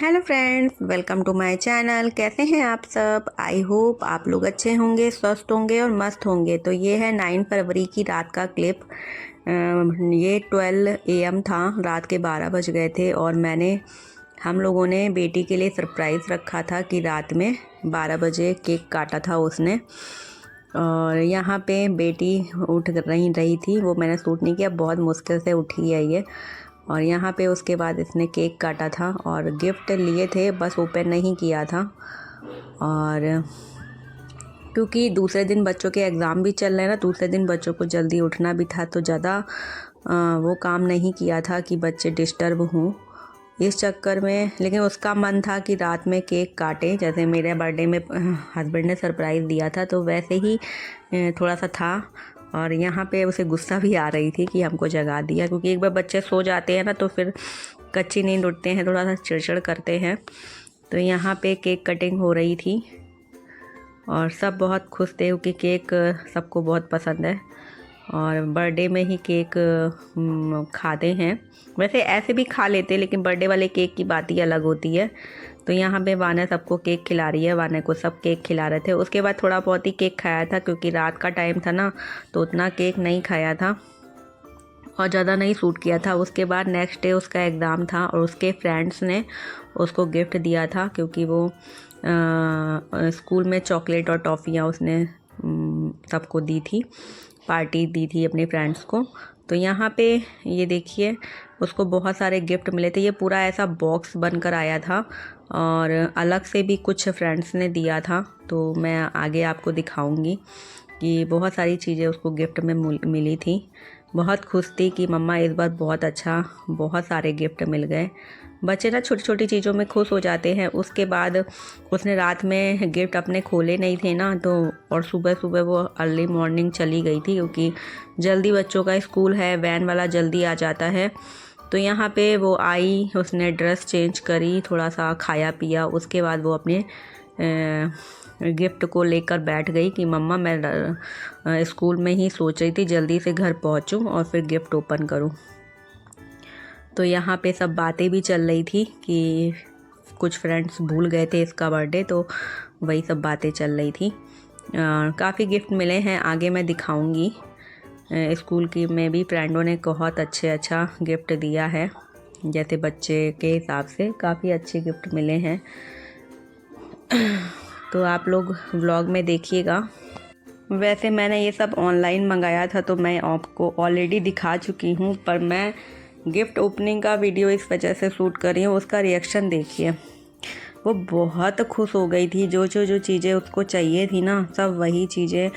Hello friends, welcome to my channel. कैसे हैं आप सब? आई होप आप लोग अच्छे होंगे, स्वस्थ होंगे और मस्त होंगे। तो ये है 9 फरवरी की रात का क्लिप। ये 12 AM था, रात के 12 बज गए थे और हम लोगों ने बेटी के लिए सरप्राइज़ रखा था कि रात में 12 बजे केक काटा था उसने। और यहाँ पे बेटी उठ रही थी, वो मैंने शूट नहीं किया, बहुत मुश्किल से उठी है ये। और यहाँ पे उसके बाद इसने केक काटा था और गिफ्ट लिए थे, बस ओपन नहीं किया था। और क्योंकि दूसरे दिन बच्चों के एग्ज़ाम भी चल रहे हैं ना, दूसरे दिन बच्चों को जल्दी उठना भी था, तो ज़्यादा वो काम नहीं किया था कि बच्चे डिस्टर्ब हों इस चक्कर में। लेकिन उसका मन था कि रात में केक काटे, जैसे मेरे बर्थडे में हस्बैंड ने सरप्राइज़ दिया था, तो वैसे ही थोड़ा सा था। और यहाँ पे उसे गुस्सा भी आ रही थी कि हमको जगा दिया, क्योंकि एक बार बच्चे सो जाते हैं ना तो फिर कच्ची नींद उठते हैं, थोड़ा सा चिड़चिड़ करते हैं। तो यहाँ पे केक कटिंग हो रही थी और सब बहुत खुश थे क्योंकि केक सबको बहुत पसंद है और बर्थडे में ही केक खाते हैं। वैसे ऐसे भी खा लेते हैं, लेकिन बर्थडे वाले केक की बात ही अलग होती है। तो यहाँ पे वाना सबको केक खिला रही है, वाना को सब केक खिला रहे थे। उसके बाद थोड़ा बहुत ही केक खाया था क्योंकि रात का टाइम था ना, तो उतना केक नहीं खाया था और ज़्यादा नहीं सूट किया था। उसके बाद नेक्स्ट डे उसका एग्ज़ाम था और उसके फ्रेंड्स ने उसको गिफ्ट दिया था, क्योंकि वो स्कूल में चॉकलेट और टॉफ़ियाँ उसने सबको दी थी, पार्टी दी थी अपने फ्रेंड्स को। तो यहाँ पे ये देखिए, उसको बहुत सारे गिफ्ट मिले थे। ये पूरा ऐसा बॉक्स बनकर आया था और अलग से भी कुछ फ्रेंड्स ने दिया था, तो मैं आगे आपको दिखाऊंगी कि बहुत सारी चीज़ें उसको गिफ्ट में मिली थी। बहुत खुश थी कि मम्मा इस बार बहुत सारे गिफ्ट मिल गए। बच्चे ना छोटी छोटी चीज़ों में खुश हो जाते हैं। उसके बाद उसने रात में गिफ्ट अपने खोले नहीं थे ना, तो और सुबह सुबह वो अर्ली मॉर्निंग चली गई थी, क्योंकि जल्दी बच्चों का स्कूल है, वैन वाला जल्दी आ जाता है। तो यहाँ पे वो आई, उसने ड्रेस चेंज करी, थोड़ा सा खाया पिया, उसके बाद वो अपने गिफ्ट को लेकर बैठ गई कि मम्मा मैं स्कूल में ही सोच रही थी जल्दी से घर पहुँचूँ और फिर गिफ्ट ओपन करूँ। तो यहाँ पे सब बातें भी चल रही थी कि कुछ फ्रेंड्स भूल गए थे इसका बर्थडे, तो वही सब बातें चल रही थी। काफ़ी गिफ्ट मिले हैं, आगे मैं दिखाऊंगी। स्कूल की में भी फ्रेंडों ने बहुत अच्छा गिफ्ट दिया है, जैसे बच्चे के हिसाब से काफ़ी अच्छे गिफ्ट मिले हैं। तो आप लोग व्लॉग में देखिएगा। वैसे मैंने ये सब ऑनलाइन मंगाया था, तो मैं आपको ऑलरेडी दिखा चुकी हूँ, पर मैं गिफ्ट ओपनिंग का वीडियो इस वजह से शूट कर रही हूँ। उसका रिएक्शन देखिए, वो बहुत खुश हो गई थी। जो चीज़ें उसको चाहिए थी ना, सब वही चीज़ें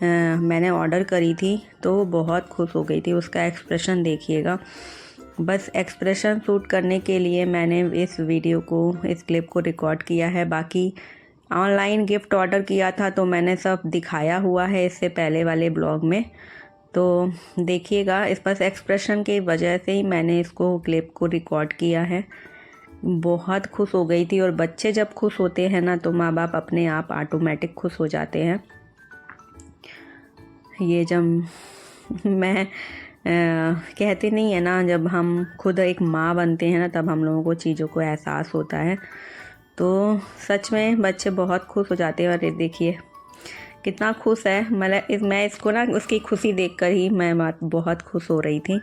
मैंने ऑर्डर करी थी, तो वो बहुत खुश हो गई थी। उसका एक्सप्रेशन देखिएगा। बस एक्सप्रेशन शूट करने के लिए मैंने इस क्लिप को रिकॉर्ड किया है। बाकी ऑनलाइन गिफ्ट ऑर्डर किया था तो मैंने सब दिखाया हुआ है इससे पहले वाले ब्लॉग में, तो देखिएगा। इस बस एक्सप्रेशन की वजह से ही मैंने इसको क्लिप को रिकॉर्ड किया है। बहुत खुश हो गई थी, और बच्चे जब खुश होते हैं ना, तो माँ बाप अपने आप ऑटोमेटिक खुश हो जाते हैं। ये जब मैं कहते नहीं है ना, जब हम खुद एक माँ बनते हैं ना, तब हम लोगों को चीज़ों को एहसास होता है। तो सच में बच्चे बहुत खुश हो जाते हैं। और ये देखिए कितना खुश है। मतलब मैं इसको ना, उसकी खुशी देखकर ही मैं बहुत खुश हो रही थी।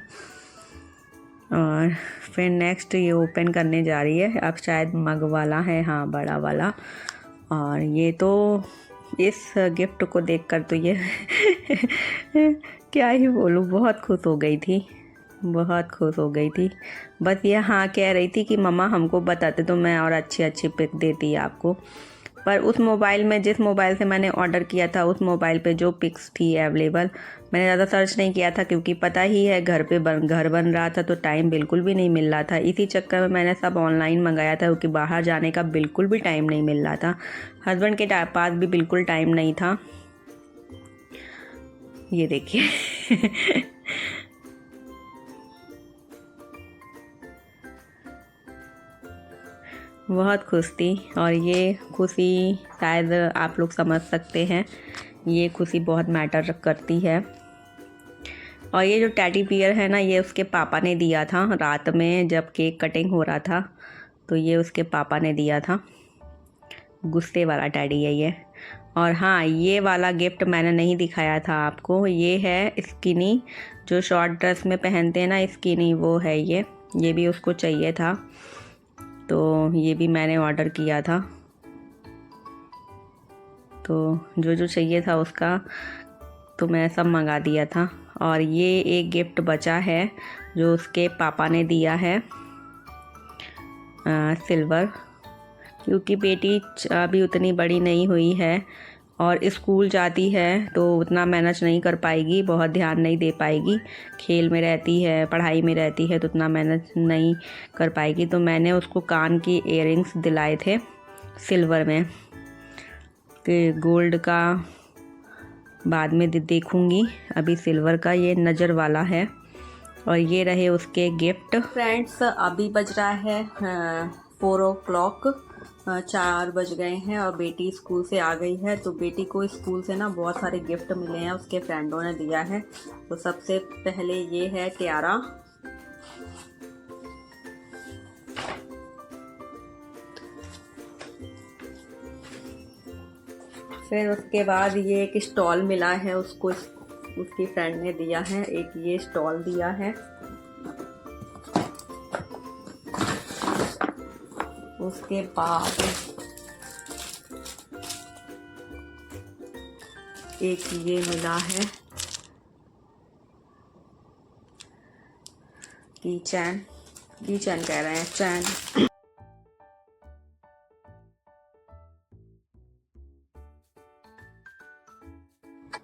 और फिर नेक्स्ट ये ओपन करने जा रही है। अब शायद मग वाला है, हाँ, बड़ा वाला। और ये तो इस गिफ्ट को देखकर तो ये क्या ही बोलूँ, बहुत खुश हो गई थी, बहुत खुश हो गई थी। बस ये हाँ कह रही थी कि मम्मा हमको बताते तो मैं और अच्छी पिक देती आपको। पर उस मोबाइल में, जिस मोबाइल से मैंने ऑर्डर किया था, उस मोबाइल पे जो पिक्स थी अवेलेबल, मैंने ज़्यादा सर्च नहीं किया था, क्योंकि पता ही है घर बन रहा था, तो टाइम बिल्कुल भी नहीं मिल रहा था। इसी चक्कर में मैंने सब ऑनलाइन मंगाया था, क्योंकि बाहर जाने का बिल्कुल भी टाइम नहीं मिल रहा था। हस्बैंड के पास भी बिल्कुल टाइम नहीं था। ये देखिए बहुत खुश थी। और ये खुशी शायद आप लोग समझ सकते हैं, ये खुशी बहुत मैटर करती है। और ये जो टेडी बियर है ना, ये उसके पापा ने दिया था रात में जब केक कटिंग हो रहा था। तो ये उसके पापा ने दिया था। गुस्से वाला टैडी है ये। और हाँ, ये वाला गिफ्ट मैंने नहीं दिखाया था आपको। ये है स्किनी, जो शॉर्ट ड्रेस में पहनते हैं ना, स्किनी, वो है ये भी उसको चाहिए था, तो ये भी मैंने ऑर्डर किया था। तो जो जो चाहिए था उसका तो मैं सब मंगा दिया था। और ये एक गिफ्ट बचा है जो उसके पापा ने दिया है, सिल्वर, क्योंकि बेटी अभी उतनी बड़ी नहीं हुई है और स्कूल जाती है तो उतना मैनेज नहीं कर पाएगी, बहुत ध्यान नहीं दे पाएगी, खेल में रहती है, पढ़ाई में रहती है, तो उतना मैनेज नहीं कर पाएगी। तो मैंने उसको कान की इयररिंग्स दिलाए थे सिल्वर में, कि गोल्ड का बाद में देखूँगी, अभी सिल्वर का ये नज़र वाला है। और ये रहे उसके गिफ्ट। फ्रेंड्स, अभी बज रहा है 4 o'clock, 4 बज गए हैं और बेटी स्कूल से आ गई है। तो बेटी को स्कूल से ना बहुत सारे गिफ्ट मिले हैं, उसके फ्रेंडों ने दिया है। तो सबसे पहले ये है टियारा, फिर उसके बाद ये एक स्टॉल मिला है उसको, उसकी फ्रेंड ने दिया है, एक ये स्टॉल दिया है। उसके बाद एक ये मिला है की चैन कह रहे हैं, चैन।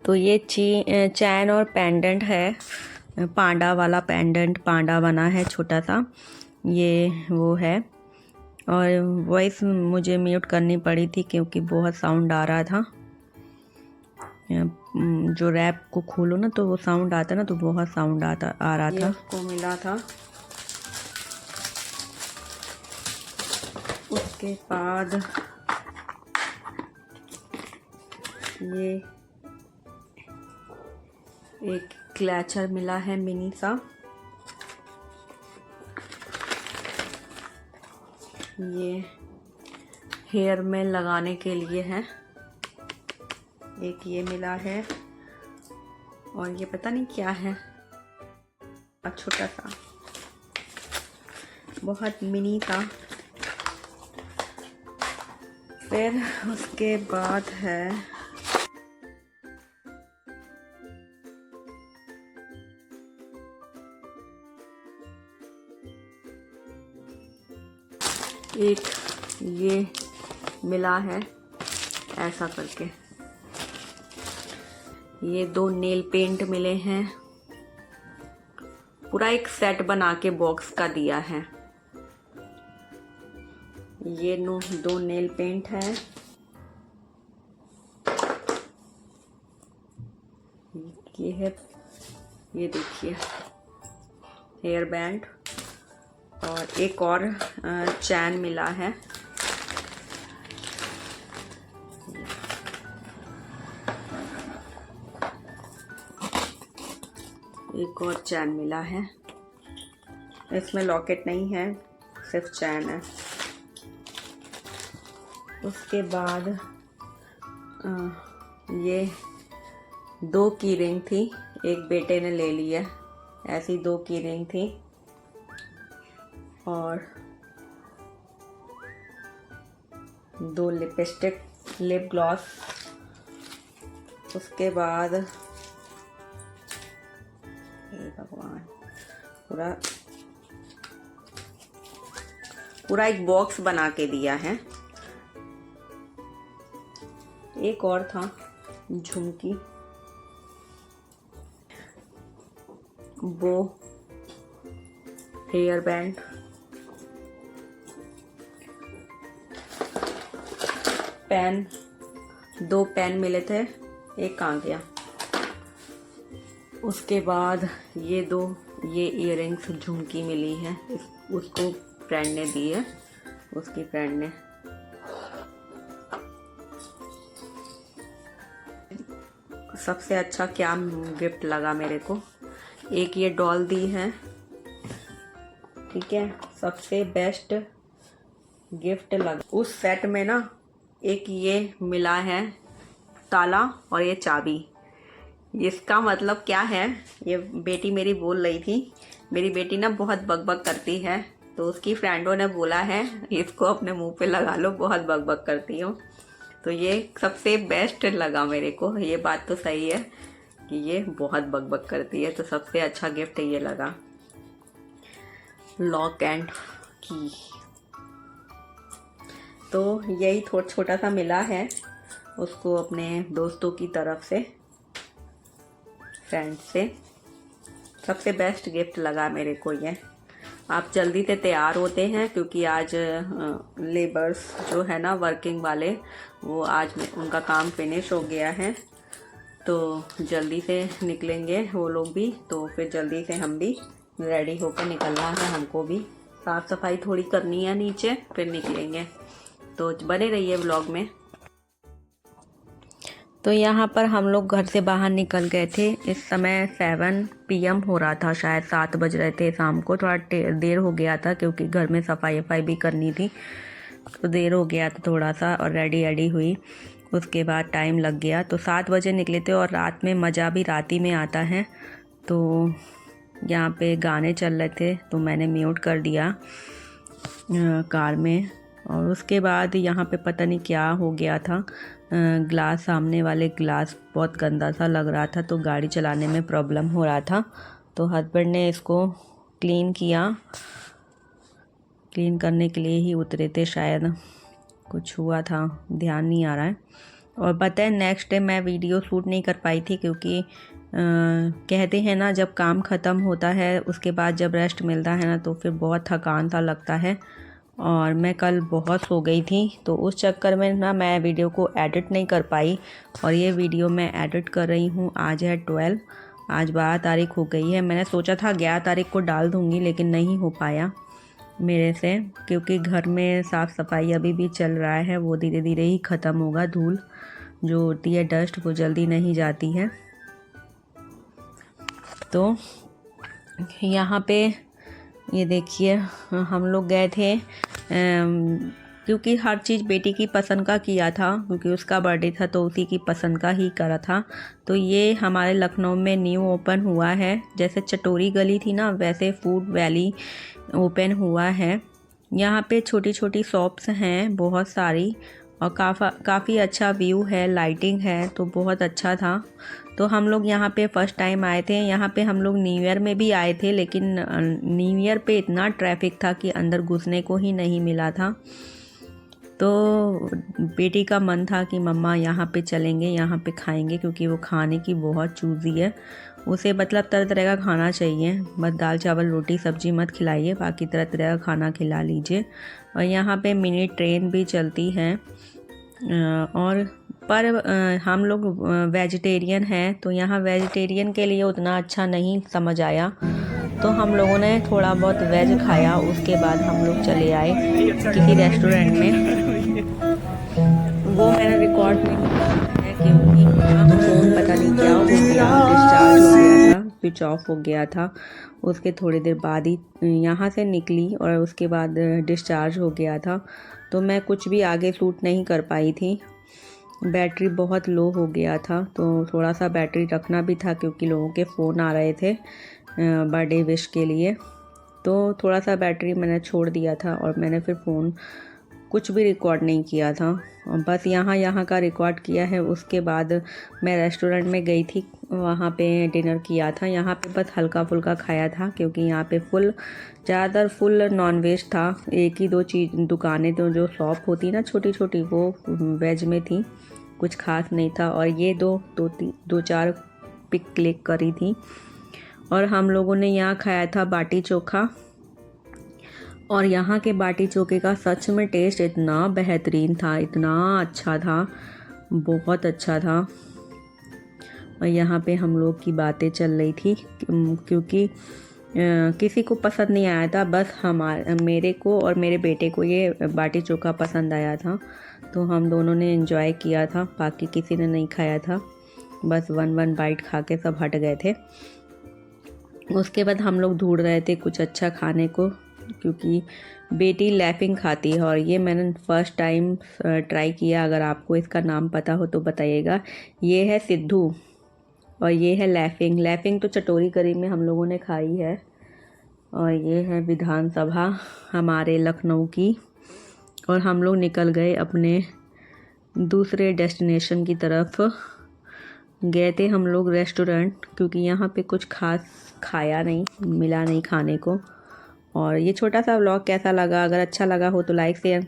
तो ये चैन और पेंडेंट है, पांडा वाला पेंडेंट, पांडा बना है छोटा सा, ये वो है। और वॉइस मुझे म्यूट करनी पड़ी थी क्योंकि बहुत साउंड आ रहा था। जो रैप को खोलो ना तो वो साउंड आता ना, तो बहुत साउंड आ रहा था। उसको मिला था। उसके बाद ये एक क्लैचर मिला है मिनी सा, ये हेयर में लगाने के लिए है। एक ये मिला है और ये पता नहीं क्या है, छोटा सा, बहुत मिनी था। फिर उसके बाद है एक ये मिला है ऐसा करके, ये 2 नेल पेंट मिले हैं, पूरा एक सेट बना के बॉक्स का दिया है। ये 2 नेल पेंट है, ये है, ये देखिए हेयर बैंड, और एक और चैन मिला है। एक और चैन मिला है, इसमें लॉकेट नहीं है, सिर्फ चैन है। उसके बाद ये 2 की रिंग थी, एक बेटे ने ले ली है, ऐसी 2 की रिंग थी। और 2 लिपस्टिक, लिप ग्लॉस। उसके बाद हे भगवान, पूरा एक बॉक्स बना के दिया है। एक और था झुमकी, वो हेयर बैंड, पेन, 2 पेन मिले थे, एक कहाँ गया। उसके बाद ये 2 ये इयररिंग्स झुमकी मिली है, उसको फ्रेंड ने दी है, उसकी फ्रेंड ने। सबसे अच्छा क्या गिफ्ट लगा मेरे को, एक ये डॉल दी है, ठीक है। सबसे बेस्ट गिफ्ट लगा। उस सेट में ना एक ये मिला है ताला और ये चाबी। इसका मतलब क्या है, ये बेटी मेरी बोल रही थी। मेरी बेटी ना बहुत बकबक करती है, तो उसकी फ्रेंडों ने बोला है इसको अपने मुंह पे लगा लो, बहुत बकबक करती हो। तो ये सबसे बेस्ट लगा मेरे को। ये बात तो सही है कि ये बहुत बकबक करती है, तो सबसे अच्छा गिफ्ट ये लगा, लॉक एंड की। तो यही थोड़ा छोटा सा मिला है उसको अपने दोस्तों की तरफ से, फ्रेंड से। सबसे बेस्ट गिफ्ट लगा मेरे को ये। आप जल्दी से तैयार होते हैं क्योंकि आज लेबर्स जो है ना, वर्किंग वाले, वो आज उनका काम फिनिश हो गया है, तो जल्दी से निकलेंगे वो लोग भी। तो फिर जल्दी से हम भी रेडी होकर निकलना है, हमको भी साफ़ सफाई थोड़ी करनी है नीचे, फिर निकलेंगे। तो बने रहिए व्लॉग में। तो यहाँ पर हम लोग घर से बाहर निकल गए थे। इस समय 7 PM हो रहा था, शायद 7 बज रहे थे शाम को। थोड़ा देर हो गया था क्योंकि घर में सफाई वफाई भी करनी थी, तो देर हो गया था थोड़ा सा, और रेडी हुई, उसके बाद टाइम लग गया। तो 7 बजे निकले थे, और रात में मज़ा भी रात ही में आता है। तो यहाँ पे गाने चल रहे थे, तो मैंने म्यूट कर दिया कार में। और उसके बाद यहाँ पे पता नहीं क्या हो गया था, ग्लास, सामने वाले ग्लास बहुत गंदा सा लग रहा था, तो गाड़ी चलाने में प्रॉब्लम हो रहा था। तो हस्बैंड ने इसको क्लीन किया, क्लीन करने के लिए ही उतरे थे, शायद कुछ हुआ था, ध्यान नहीं आ रहा है। और पता है नेक्स्ट डे मैं वीडियो शूट नहीं कर पाई थी क्योंकि कहते हैं ना, जब काम ख़त्म होता है उसके बाद जब रेस्ट मिलता है ना, तो फिर बहुत थकान सा लगता है। और मैं कल बहुत सो गई थी, तो उस चक्कर में ना मैं वीडियो को एडिट नहीं कर पाई। और ये वीडियो मैं एडिट कर रही हूँ, आज है 12, आज 12 तारीख हो गई है। मैंने सोचा था 11 तारीख को डाल दूँगी, लेकिन नहीं हो पाया मेरे से, क्योंकि घर में साफ़ सफाई अभी भी चल रहा है, वो धीरे धीरे ही ख़त्म होगा। धूल जो होती है, डस्ट, वो जल्दी नहीं जाती है। तो यहाँ पे ये देखिए, हम लोग गए थे क्योंकि हर चीज़ बेटी की पसंद का किया था, क्योंकि उसका बर्थडे था तो उसी की पसंद का ही करा था। तो ये हमारे लखनऊ में न्यू ओपन हुआ है, जैसे चटोरी गली थी ना, वैसे फूड वैली ओपन हुआ है। यहाँ पे छोटी छोटी शॉप्स हैं बहुत सारी, और काफ़ी अच्छा व्यू है, लाइटिंग है, तो बहुत अच्छा था। तो हम लोग यहाँ पे फ़र्स्ट टाइम आए थे। यहाँ पे हम लोग न्यू ईयर में भी आए थे, लेकिन न्यू ईयर पे इतना ट्रैफिक था कि अंदर घुसने को ही नहीं मिला था। तो बेटी का मन था कि मम्मा यहाँ पे चलेंगे, यहाँ पे खाएंगे, क्योंकि वो खाने की बहुत चूज़ी है। उसे मतलब तरह तरह का खाना चाहिए, बस दाल चावल रोटी सब्जी मत खिलाइए, बाकी तरह तरह का खाना खिला लीजिए। और यहाँ पे मिनी ट्रेन भी चलती है, और पर हम लोग वेजिटेरियन हैं, तो यहाँ वेजिटेरियन के लिए उतना अच्छा नहीं समझ आया, तो हम लोगों ने थोड़ा बहुत वेज खाया। उसके बाद हम लोग चले आए किसी रेस्टोरेंट में, वो मैंने रिकॉर्ड नहीं किया है क्योंकि फ़ोन पता नहीं क्या हो गया, डिस्चार्ज हो गया था, स्विच ऑफ हो गया था। उसके थोड़ी देर बाद ही यहाँ से निकली, और उसके बाद डिस्चार्ज हो गया था, तो मैं कुछ भी आगे शूट नहीं कर पाई थी। बैटरी बहुत लो हो गया था, तो थोड़ा सा बैटरी रखना भी था, क्योंकि लोगों के फ़ोन आ रहे थे बर्थडे विश के लिए, तो थोड़ा सा बैटरी मैंने छोड़ दिया था, और मैंने फिर फ़ोन कुछ भी रिकॉर्ड नहीं किया था, बस यहाँ का रिकॉर्ड किया है। उसके बाद मैं रेस्टोरेंट में गई थी, वहाँ पे डिनर किया था। यहाँ पे बस हल्का फुल्का खाया था, क्योंकि यहाँ पे ज़्यादातर फुल नॉनवेज था। एक ही दो चीज़ दुकानें तो जो शॉप होती ना छोटी छोटी, वो वेज में थी, कुछ खास नहीं था। और ये दो चार पिक क्लिक करी थी। और हम लोगों ने यहाँ खाया था बाटी चोखा, और यहाँ के बाटी चोखे का सच में टेस्ट इतना बेहतरीन था, इतना अच्छा था, बहुत अच्छा था। और यहाँ पे हम लोग की बातें चल रही थी, क्योंकि किसी को पसंद नहीं आया था, बस मेरे को और मेरे बेटे को ये बाटी चोखा पसंद आया था, तो हम दोनों ने एंजॉय किया था। बाकी किसी ने नहीं खाया था, बस वन बाइट खा के सब हट गए थे। उसके बाद हम लोग ढूंढ रहे थे कुछ अच्छा खाने को, क्योंकि बेटी लैफिंग खाती है और ये मैंने फर्स्ट टाइम ट्राई किया। अगर आपको इसका नाम पता हो तो बताइएगा। ये है सिद्धू और ये है लैफिंग। लैफिंग तो चटोरी करी में हम लोगों ने खाई है। और ये है विधानसभा हमारे लखनऊ की। और हम लोग निकल गए अपने दूसरे डेस्टिनेशन की तरफ। गए थे हम लोग रेस्टोरेंट, क्योंकि यहाँ पे कुछ खास खाया नहीं, मिला नहीं खाने को। और ये छोटा सा व्लॉग कैसा लगा? अगर अच्छा लगा हो तो लाइक शेयर